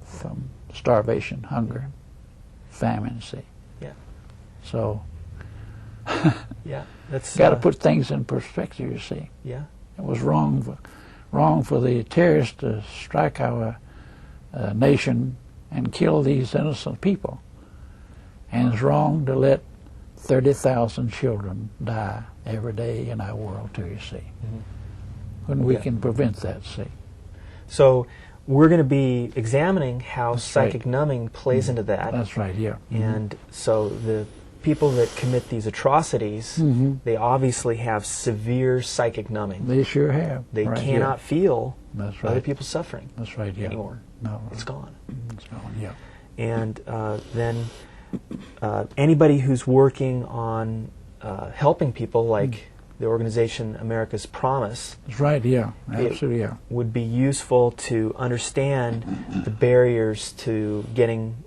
from starvation, hunger, famine, see. Yeah. So, Yeah, that's got to put things in perspective, you see. Yeah. It was wrong for the terrorists to strike our nation and kill these innocent people. And it's wrong to let 30,000 children die every day in our world, too, you see. When we can prevent that, see. So we're going to be examining how That's psychic right. numbing plays into that. That's right, yeah. And so the people that commit these atrocities, they obviously have severe psychic numbing. They sure have. They right, cannot feel That's right. other people's suffering That's right, yeah. anymore. No, It's gone. it's gone, yeah. And then anybody who's working on helping people, like the organization America's Promise, That's right, yeah. Absolutely, yeah. would be useful to understand the barriers to getting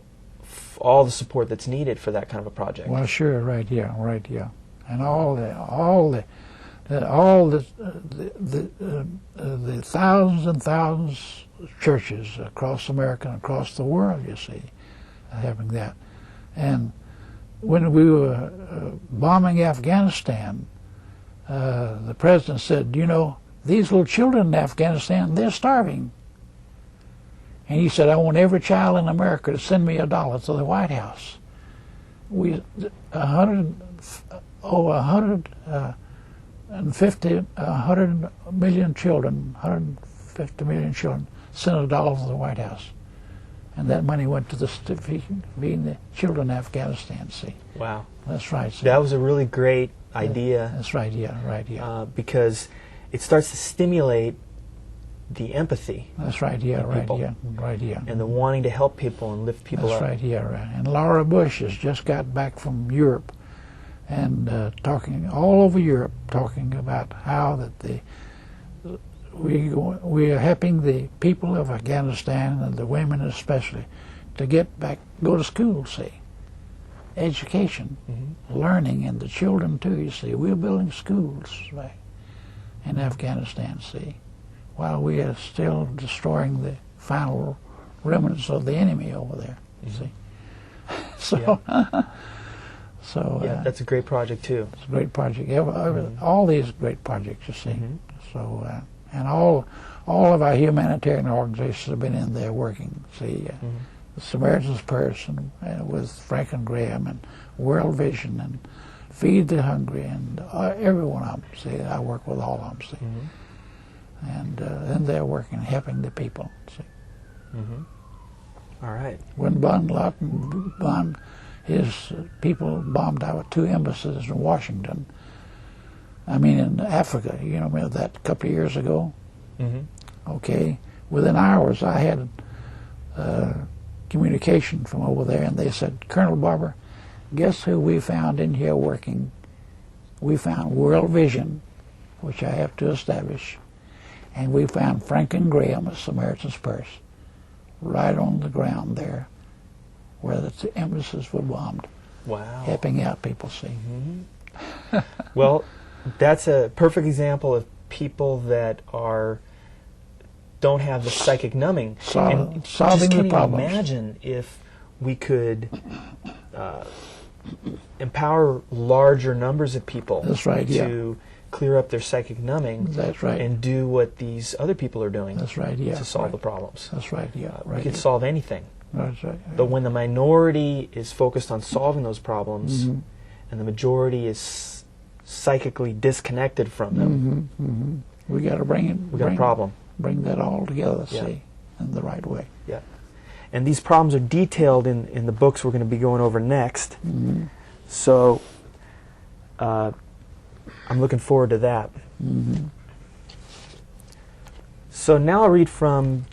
all the support that's needed for that kind of a project. Well, sure, right, yeah, right, yeah. And all the thousands and thousands of churches across America and across the world, you see, having that. And when we were bombing Afghanistan, the president said, you know, these little children in Afghanistan, they're starving. And he said, I want every child in America to send me $1 to the White House. Over 100 million children, 150 million children sent $1 to the White House. And that money went to feeding the children in Afghanistan, see. Wow. That's right. See. That was a really great idea. That's right, yeah, right, yeah. Because it starts to stimulate the empathy. That's right, yeah, right, people. yeah, right, yeah. And the wanting to help people and lift people That's up. right, yeah, right. And Laura Bush has just got back from Europe and talking all over Europe, talking about how that we are helping the people of Afghanistan and the women especially to get back, go to school, see. Education, learning, and the children too, you see. We're building schools right, in Afghanistan, see, while we are still destroying the final remnants of the enemy over there, you see. So, yeah, that's a great project too. It's a great project. All these great projects, you see. So, and all of our humanitarian organizations have been in there working. See, the Samaritan's Purse and with Franklin Graham and World Vision and Feed the Hungry and every one of them. See, I work with all of them. See, and then they're working, helping the people. See. All right. When Bin Laden bombed, his people bombed our 2 embassies in Washington. I mean, in Africa, you know, remember that a couple of years ago? Okay. Within hours, I had communication from over there, and they said, Colonel Barber, guess who we found in here working? We found World Vision, which I have to establish, and we found Franklin Graham at Samaritan's Purse, right on the ground there, where the embassies were bombed. Wow. Helping out people, see. Well, that's a perfect example of people that don't have the psychic numbing. And solving just the problems. Can you imagine if we could empower larger numbers of people That's right, to clear up their psychic numbing. That's right. And do what these other people are doing. That's right. Yeah. To solve the problems. That's right. Yeah. We could solve anything. That's right. But when the minority is focused on solving those problems, and the majority is psychically disconnected from them, we got to bring a problem. Bring that all together, see, in the right way. Yeah. And these problems are detailed in the books we're going to be going over next. So I'm looking forward to that. So now I'll read from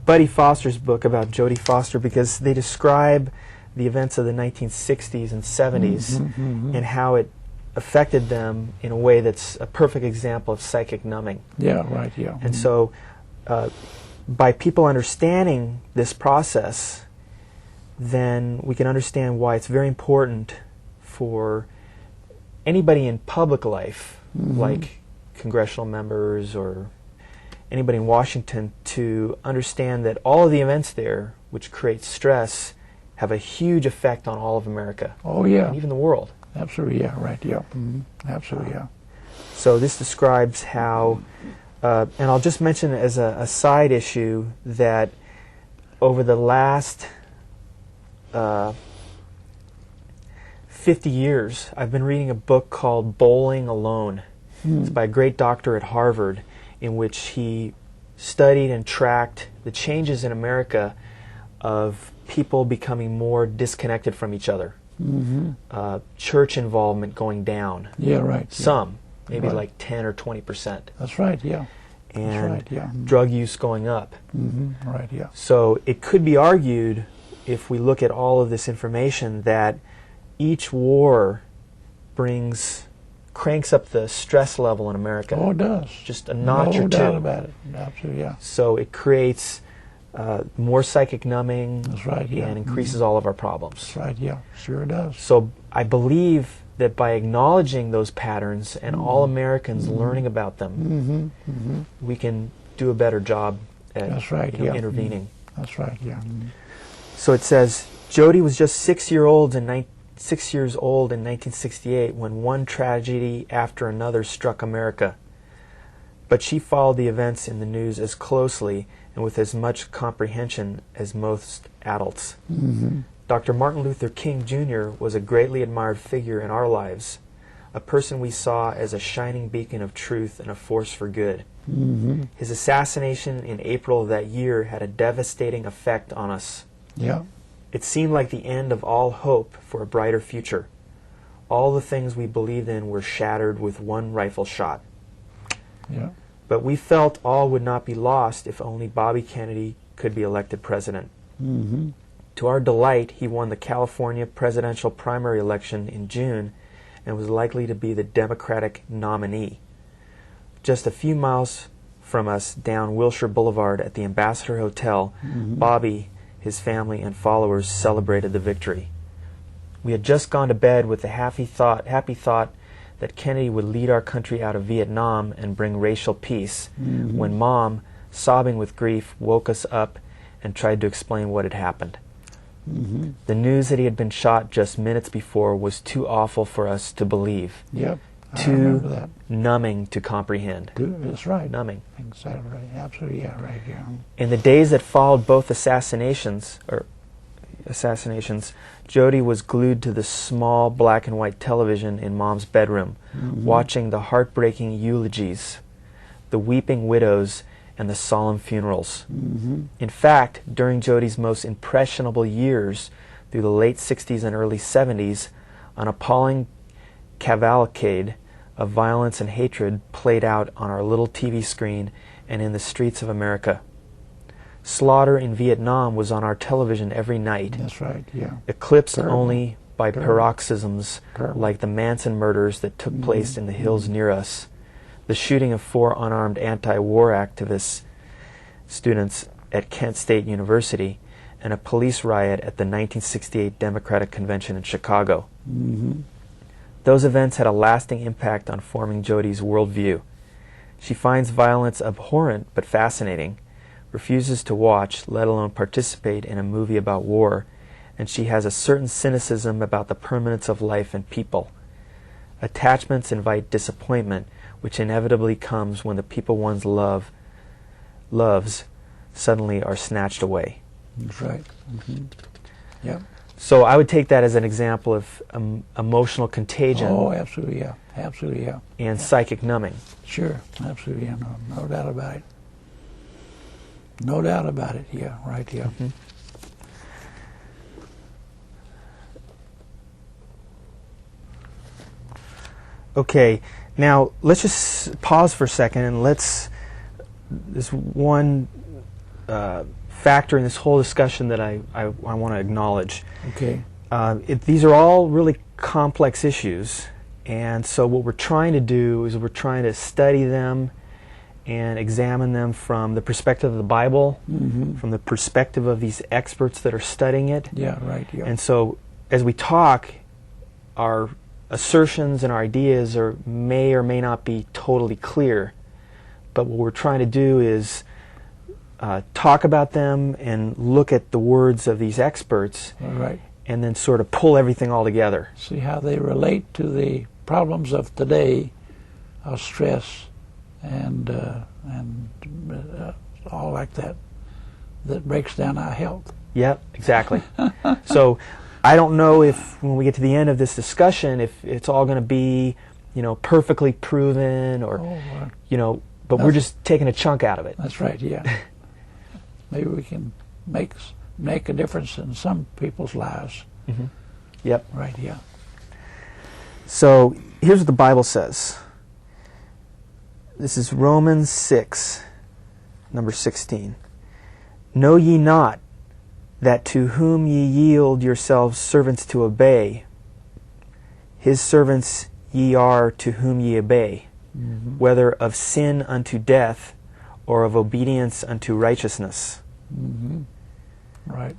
Buddy Foster's book about Jodie Foster, because they describe the events of the 1960s and 70s and how it affected them in a way that's a perfect example of psychic numbing. Yeah, right, yeah. And so by people understanding this process, then we can understand why it's very important for anybody in public life, like congressional members or anybody in Washington, to understand that all of the events there, which create stress, have a huge effect on all of America. Oh, yeah. And even the world. Absolutely, yeah, right, yeah. Absolutely, yeah. So this describes how, and I'll just mention as a side issue that over the last 50 years, I've been reading a book called Bowling Alone. It's by a great doctor at Harvard, in which he studied and tracked the changes in America of people becoming more disconnected from each other. Church involvement going down. Yeah, right. Some, maybe Right. like 10 or 20%. That's right, yeah. And That's right, yeah. drug use going up. Right, yeah. So it could be argued, if we look at all of this information, that each war cranks up the stress level in America. Oh, it does. Just a notch or two. No doubt about it. Absolutely, yeah. So it creates more psychic numbing. That's right, yeah. And increases all of our problems. That's right, yeah. Sure does. So I believe that by acknowledging those patterns and all Americans learning about them, we can do a better job at That's right, yeah. intervening. That's right, yeah. So it says, Jodie was just 6 years old in 1968 when one tragedy after another struck America. But she followed the events in the news as closely and with as much comprehension as most adults. Dr. Martin Luther King Jr. was a greatly admired figure in our lives, a person we saw as a shining beacon of truth and a force for good. His assassination in April of that year had a devastating effect on us. Yeah. It seemed like the end of all hope for a brighter future. All the things we believed in were shattered with one rifle shot. Yeah. But we felt all would not be lost if only Bobby Kennedy could be elected president. To our delight, he won the California presidential primary election in June and was likely to be the Democratic nominee. Just a few miles from us down Wilshire Boulevard at the Ambassador Hotel, Bobby, his family, and followers celebrated the victory. We had just gone to bed with the happy thought that Kennedy would lead our country out of Vietnam and bring racial peace, when Mom, sobbing with grief, woke us up and tried to explain what had happened. The news that he had been shot just minutes before was too awful for us to believe. Yep. I remember Too that. numbing to comprehend. That's right. Numbing. Exactly right. Absolutely, yeah, right, yeah. In the days that followed both assassinations, Jodie was glued to the small black and white television in Mom's bedroom, watching the heartbreaking eulogies, the weeping widows, and the solemn funerals. In fact, during Jodie's most impressionable years, through the late 60s and early 70s, an appalling cavalcade of violence and hatred played out on our little TV screen and in the streets of America. Slaughter in Vietnam was on our television every night, That's right, yeah. eclipsed Terrible. only by Terrible. paroxysms Terrible. like the Manson murders that took place in the hills near us, the shooting of 4 unarmed anti-war activist students at Kent State University, and a police riot at the 1968 Democratic Convention in Chicago. Those events had a lasting impact on forming Jodie's worldview. She finds violence abhorrent but fascinating, refuses to watch, let alone participate in a movie about war, and she has a certain cynicism about the permanence of life and people. Attachments invite disappointment, which inevitably comes when the people one's loves suddenly are snatched away. That's right. Mm-hmm. Yep. So I would take that as an example of emotional contagion. Oh, absolutely, yeah. Absolutely, yeah. And psychic numbing. Sure, absolutely, yeah. No doubt about it. No doubt about it, yeah, right, yeah. Mm-hmm. Okay, now let's just pause for a second and there's one factor in this whole discussion that I want to acknowledge. Okay. These are all really complex issues, and so what we're trying to do is we're trying to study them and examine them from the perspective of the Bible, mm-hmm. from the perspective of these experts that are studying it. Yeah, right, yeah. And so as we talk, our assertions and our ideas may or may not be totally clear, but what we're trying to do is talk about them and look at the words of these experts, right. and then sort of pull everything all together. See how they relate to the problems of today, of stress and all like that breaks down our health. Yep, exactly. So I don't know if when we get to the end of this discussion if it's all going to be, perfectly proven or, but we're just taking a chunk out of it. That's right, yeah. Maybe we can make a difference in some people's lives. Mm-hmm. Yep. Right, yeah. So here's what the Bible says. This is Romans 6, number 16. Know ye not that to whom ye yield yourselves servants to obey, his servants ye are to whom ye obey, mm-hmm. whether of sin unto death or of obedience unto righteousness. Mm-hmm. Right.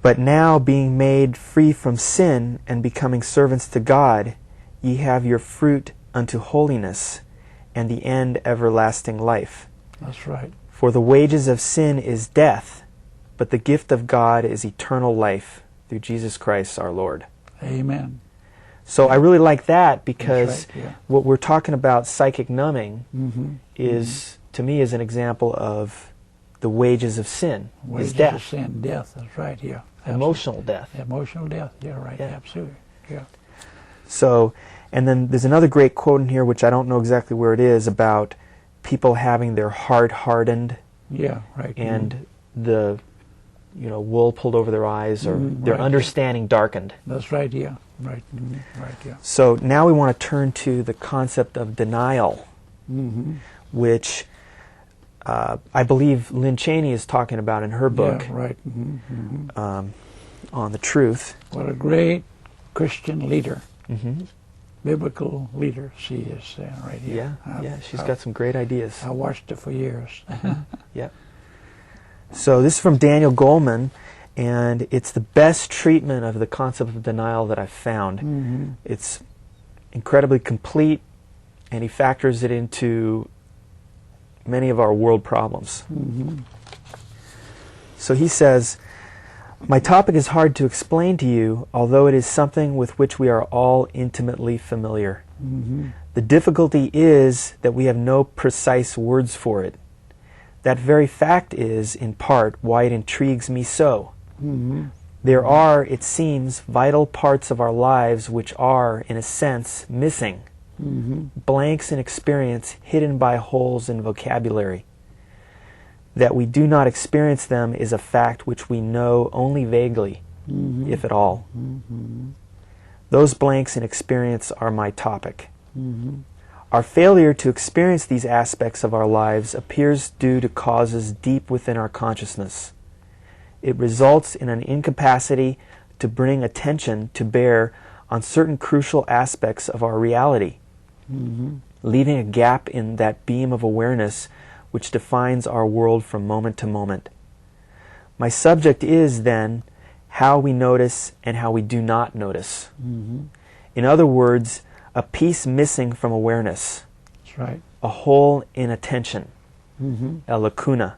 But now, being made free from sin and becoming servants to God, ye have your fruit unto holiness, and the end everlasting life. That's right. For the wages of sin is death, but the gift of God is eternal life through Jesus Christ our Lord. Amen. So I really like that because right, yeah. what we're talking about, psychic numbing, mm-hmm. is, to me, is an example of the wages of sin, wages is death. Of sin, death, that's right, yeah. Emotional death. Emotional death, yeah, right, yeah. Absolutely, yeah. So, and then there's another great quote in here, which I don't know exactly where it is, about people having their heart hardened. Yeah, right. And the, wool pulled over their eyes, or their right. understanding darkened. That's right, yeah. Right, right, yeah. So now we want to turn to the concept of denial, mm-hmm. which I believe Lynn Cheney is talking about in her book. Yeah, right. Mm-hmm. On the truth. What a great Christian leader. Mm-hmm. Biblical leader she is, right here. Yeah, she's got some great ideas. I watched her for years. Yeah. So this is from Daniel Goleman, and it's the best treatment of the concept of denial that I've found. Mm-hmm. It's incredibly complete, and he factors it into many of our world problems. Mm-hmm. So he says, my topic is hard to explain to you, although it is something with which we are all intimately familiar. Mm-hmm. The difficulty is that we have no precise words for it. That very fact is, in part, why it intrigues me so. Mm-hmm. There are, it seems, vital parts of our lives which are, in a sense, missing. Mm-hmm. Blanks in experience hidden by holes in vocabulary. That we do not experience them is a fact which we know only vaguely, mm-hmm. if at all. Mm-hmm. Those blanks in experience are my topic. Mm-hmm. Our failure to experience these aspects of our lives appears due to causes deep within our consciousness. It results in an incapacity to bring attention to bear on certain crucial aspects of our reality, mm-hmm. leaving a gap in that beam of awareness which defines our world from moment to moment. My subject is, then, how we notice and how we do not notice. Mm-hmm. In other words, a piece missing from awareness. That's right. A hole in attention. Mm-hmm. A lacuna.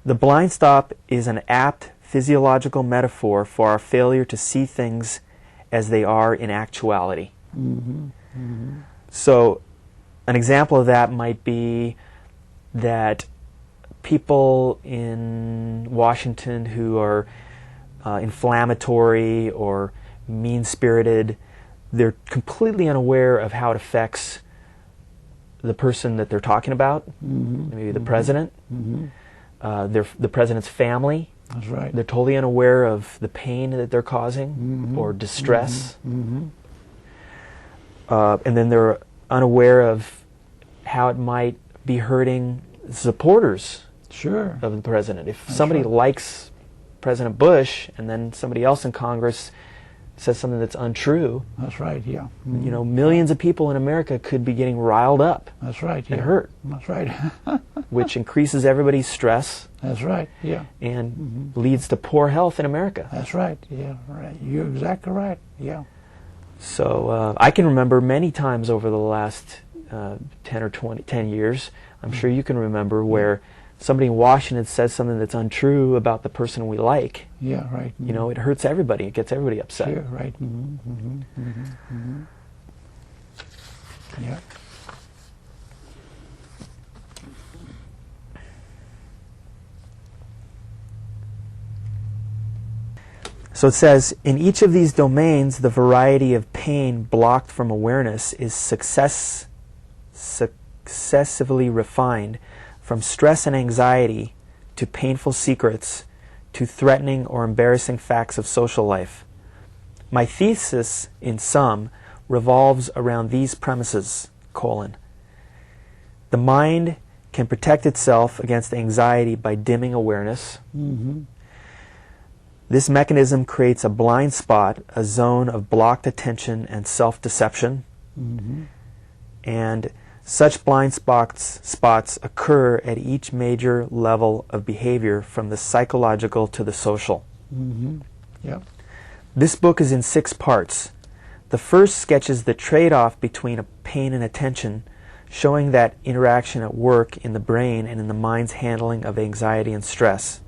The blind spot is an apt physiological metaphor for our failure to see things as they are in actuality. So an example of that might be that people in Washington who are inflammatory or mean-spirited, they're completely unaware of how it affects the person that they're talking about, maybe the president, the president's family. That's right. They're totally unaware of the pain that they're causing or distress. And then they're unaware of how it might be hurting supporters Sure. of the president. If That's somebody right. likes President Bush and then somebody else in Congress says something that's untrue, That's right, yeah. you know, millions of people in America could be getting riled up That's right, yeah. and hurt, That's right. which increases everybody's stress That's right, yeah. and leads to poor health in America. That's right, yeah. Right. You're exactly right, yeah. So I can remember many times over the last 10 years, I'm sure you can remember, where somebody in Washington says something that's untrue about the person we like. Yeah, right. You know, it hurts everybody. It gets everybody upset. Sure, right. Yeah. So it says, in each of these domains, the variety of pain blocked from awareness is successively refined, from stress and anxiety to painful secrets to threatening or embarrassing facts of social life. My thesis, in sum, revolves around these premises, : the mind can protect itself against anxiety by dimming awareness. This mechanism creates a blind spot, a zone of blocked attention and self-deception. And such blind spots occur at each major level of behavior, from the psychological to the social. Yep. This book is in 6 parts. The first sketches the trade-off between pain and attention, showing that interaction at work in the brain and in the mind's handling of anxiety and stress.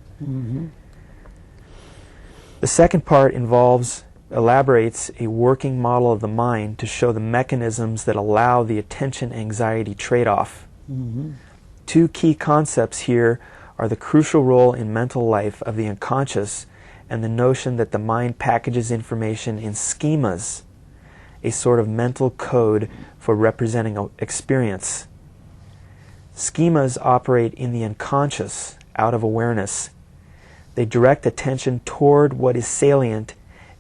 The second part elaborates a working model of the mind to show the mechanisms that allow the attention-anxiety trade-off. 2 key concepts here are the crucial role in mental life of the unconscious and the notion that the mind packages information in schemas, a sort of mental code for representing experience. Schemas operate in the unconscious, out of awareness. They direct attention toward what is salient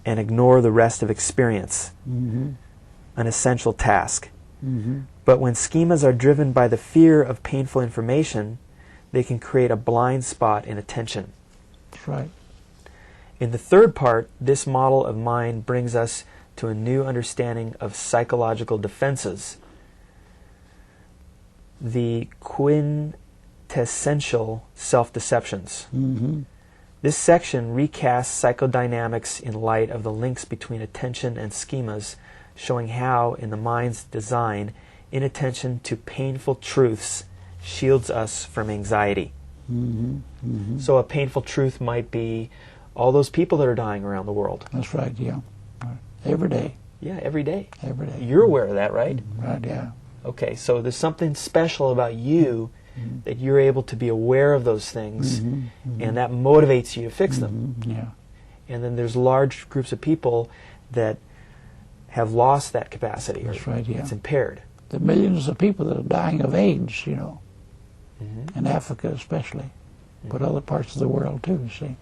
and ignore the rest of experience, an essential task. But when schemas are driven by the fear of painful information, they can create a blind spot in attention. That's right. In the third part, this model of mind brings us to a new understanding of psychological defenses, the quintessential self-deceptions. This section recasts psychodynamics in light of the links between attention and schemas, showing how, in the mind's design, inattention to painful truths shields us from anxiety. So a painful truth might be all those people that are dying around the world. That's right, yeah. Every day. Yeah, every day. Every day. You're aware of that, right? Right, yeah. Okay, so there's something special about you that you're able to be aware of those things, and that motivates you to fix them. Yeah. And then there's large groups of people that have lost that capacity. That's right, yeah. It's impaired. The millions of people that are dying of AIDS, you know, in Africa especially, but other parts of the world too, see.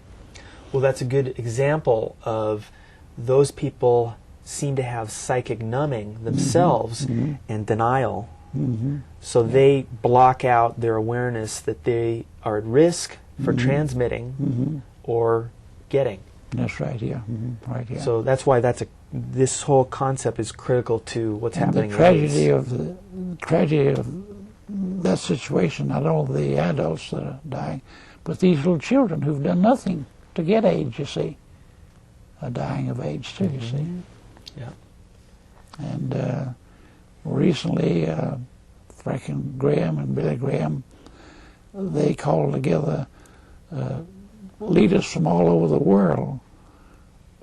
Well, that's a good example of those people seem to have psychic numbing themselves and denial. So they block out their awareness that they are at risk for transmitting or getting. That's right, yeah. Right, yeah. So that's why this whole concept is critical to what's happening. The tragedy of that situation, not only the adults that are dying, but these little children who've done nothing to get AIDS, you see, are dying of AIDS too, you see. Yeah. And recently, Franklin Graham and Billy Graham, they called together leaders from all over the world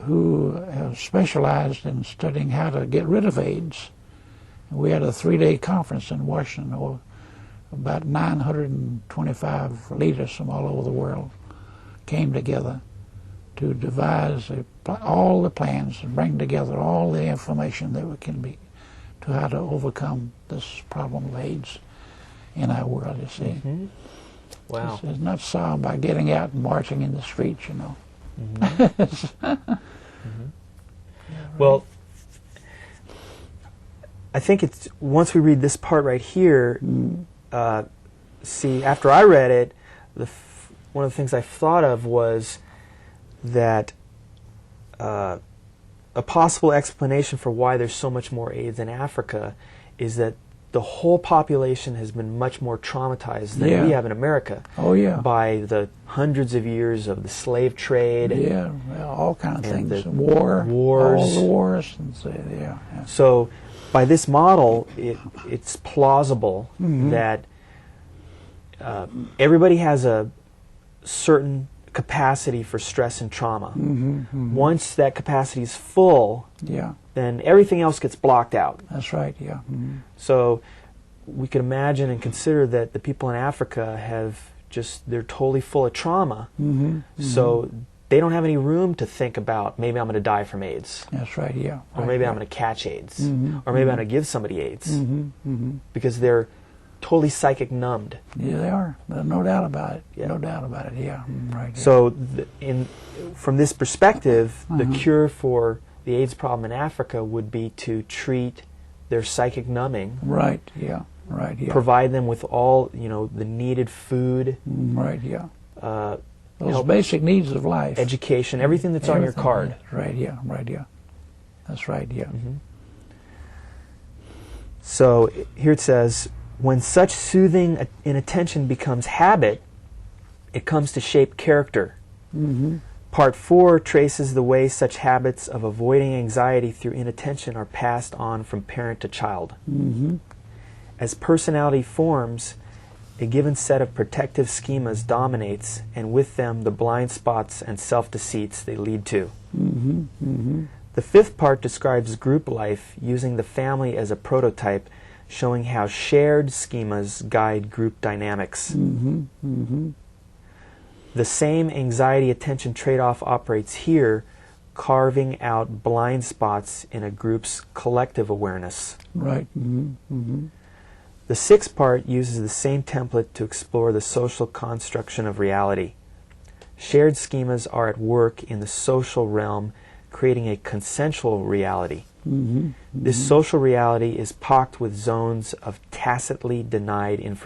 who have specialized in studying how to get rid of AIDS. We had a 3-day conference in Washington. About 925 leaders from all over the world came together to devise all the plans and bring together all the information that can be to how to overcome this problem of AIDS in our world, you see. Mm-hmm. Wow. It's not solved by getting out and marching in the streets, you know. Mm-hmm. Mm-hmm. Well, I think it's, once we read this part right here, see, after I read it, one of the things I thought of was that a possible explanation for why there's so much more AIDS in Africa is that the whole population has been much more traumatized than we have in America. Oh, yeah. By the hundreds of years of the slave trade. Yeah, well, all kinds of things. Wars. All the wars. And so, yeah. So by this model, it's plausible that everybody has a certain capacity for stress and trauma. Once that capacity is full, then everything else gets blocked out. That's right, yeah. So we could imagine and consider that the people in Africa they're totally full of trauma. So they don't have any room to think about, maybe I'm going to die from AIDS. That's right, yeah. Or maybe I'm going to catch AIDS. Or maybe I'm going to give somebody AIDS. Because they're totally psychic numbed. Yeah, they are. There's no doubt about it. Yeah. No doubt about it, yeah. Right. So from this perspective, the cure for the AIDS problem in Africa would be to treat their psychic numbing. Right, yeah. Right, yeah. Provide them with all, the needed food. Right, yeah. Those basic needs of life. Education, everything that's on your card. Right, yeah, right, yeah. That's right, yeah. So here it says, when such soothing inattention becomes habit, it comes to shape character. Part 4 traces the way such habits of avoiding anxiety through inattention are passed on from parent to child. As personality forms, a given set of protective schemas dominates, and with them the blind spots and self-deceits they lead to. The 5th part describes group life using the family as a prototype, showing how shared schemas guide group dynamics. The same anxiety-attention trade-off operates here, carving out blind spots in a group's collective awareness. Right. The 6th part uses the same template to explore the social construction of reality. Shared schemas are at work in the social realm, creating a consensual reality. This social reality is pocked with zones of tacitly denied information.